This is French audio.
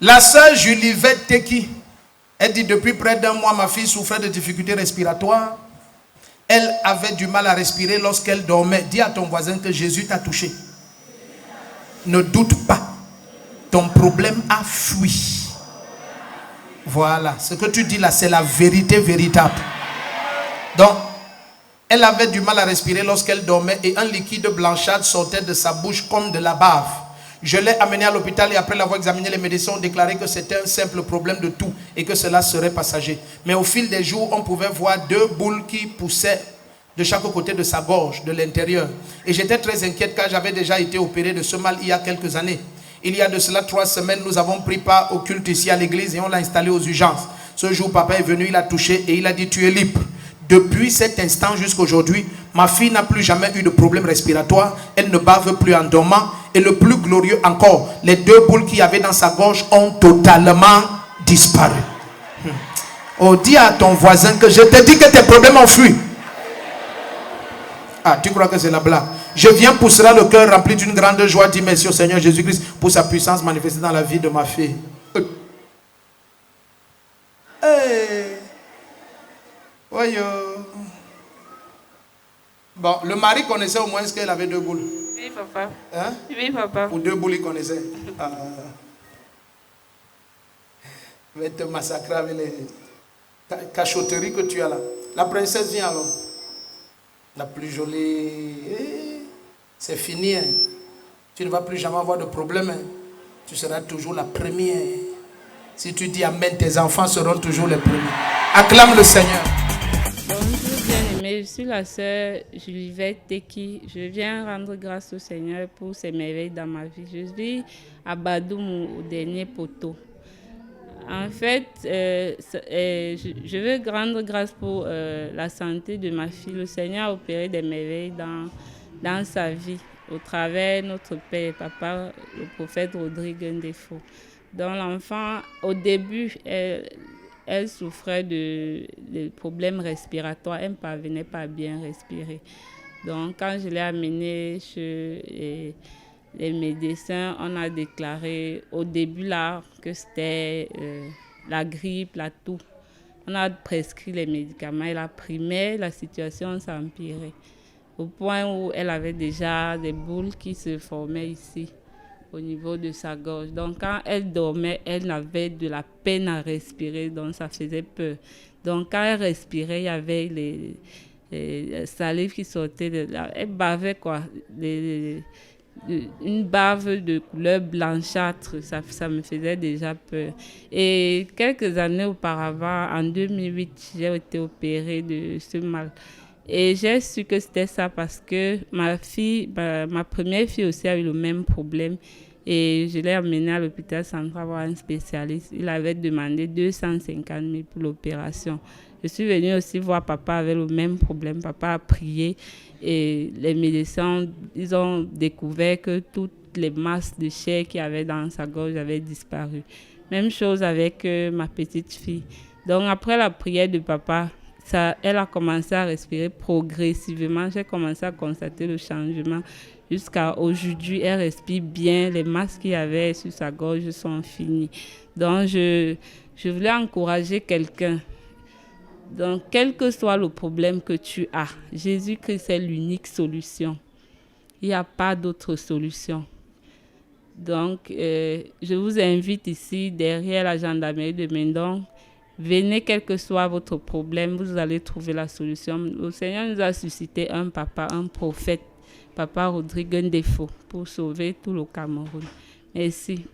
La sœur Julivette Teki, elle dit depuis près d'un mois, ma fille souffrait de difficultés respiratoires. Elle avait du mal à respirer lorsqu'elle dormait. Dis à ton voisin que Jésus t'a touché. Ne doute pas. Ton problème a fui. Voilà. Ce que tu dis là, c'est la vérité véritable. Donc, elle avait du mal à respirer lorsqu'elle dormait et un liquide blanchâtre sortait de sa bouche comme de la bave. Je l'ai amenée à l'hôpital et après l'avoir examiné, les médecins ont déclaré que c'était un simple problème de toux et que cela serait passager. Mais au fil des jours, on pouvait voir 2 boules qui poussaient de chaque côté de sa gorge, de l'intérieur. Et j'étais très inquiète car j'avais déjà été opérée de ce mal il y a quelques années. Il y a de cela 3 semaines, nous avons pris part au culte ici à l'église et on l'a installé aux urgences. Ce jour, papa est venu, il a touché et il a dit « Tu es libre ». Depuis cet instant jusqu'à aujourd'hui, ma fille n'a plus jamais eu de problème respiratoire. Elle ne bave plus en dormant. Et le plus glorieux encore, les 2 boules qu'il y avait dans sa gorge ont totalement disparu. Oh, dis à ton voisin que je te dis que tes problèmes ont fui. Ah, tu crois que c'est la blague? Je viens pousser le cœur rempli d'une grande joie. Dis merci au Seigneur Jésus-Christ pour sa puissance manifestée dans la vie de ma fille. Hey. Voyons. Bon, le mari connaissait au moins qu'elle avait 2 boules. Oui, papa. Hein? Oui, papa. Ou 2 boules, il connaissait. Je vais te massacrer avec les cachotteries que tu as là. La princesse vient alors. La plus jolie. C'est fini. Hein. Tu ne vas plus jamais avoir de problème. Hein. Tu seras toujours la première. Si tu dis amen, tes enfants seront toujours les premiers. Acclame le Seigneur. Bonjour bien-aimés, je suis la sœur Julivette Teki. Je viens rendre grâce au Seigneur pour ses merveilles dans ma vie. Je vis à Badoum, au dernier poteau. En fait, je veux rendre grâce pour la santé de ma fille. Le Seigneur a opéré des merveilles dans sa vie, au travers de notre père, papa, le prophète Rodrigue Ndefo. Donc l'enfant, au début, elle souffrait de problèmes respiratoires. Elle ne parvenait pas à bien respirer. Donc, quand je l'ai amenée chez les médecins, on a déclaré au début là que c'était la grippe, la toux. On a prescrit les médicaments. Elle a pris, mais la situation s'est empirée. Au point où elle avait déjà des boules qui se formaient ici, au niveau de sa gorge. Donc, quand elle dormait, elle avait de la peine à respirer, donc ça faisait peur. Donc, quand elle respirait, il y avait les salives qui sortaient de là. Elle bavait quoi, une bave de couleur blanchâtre, ça me faisait déjà peur. Et quelques années auparavant, en 2008, j'ai été opérée de ce mal. Et j'ai su que c'était ça parce que ma première fille aussi a eu le même problème. Et je l'ai amenée à l'hôpital central voir un spécialiste. Il avait demandé 250 000 pour l'opération. Je suis venue aussi voir papa avec le même problème. Papa a prié et les médecins, ils ont découvert que toutes les masses de chair qu'il y avait dans sa gorge avaient disparu. Même chose avec ma petite fille. Donc après la prière de papa, elle a commencé à respirer progressivement. J'ai commencé à constater le changement. Jusqu'à aujourd'hui, elle respire bien. Les masques qu'il y avait sur sa gorge sont finis. Donc, je voulais encourager quelqu'un. Donc, quel que soit le problème que tu as, Jésus-Christ est l'unique solution. Il n'y a pas d'autre solution. Donc, je vous invite ici, derrière la gendarmerie de Mendon. Venez, quel que soit votre problème, vous allez trouver la solution. Le Seigneur nous a suscité un papa, un prophète, Papa Rodrigue Ndefo, pour sauver tout le Cameroun. Merci.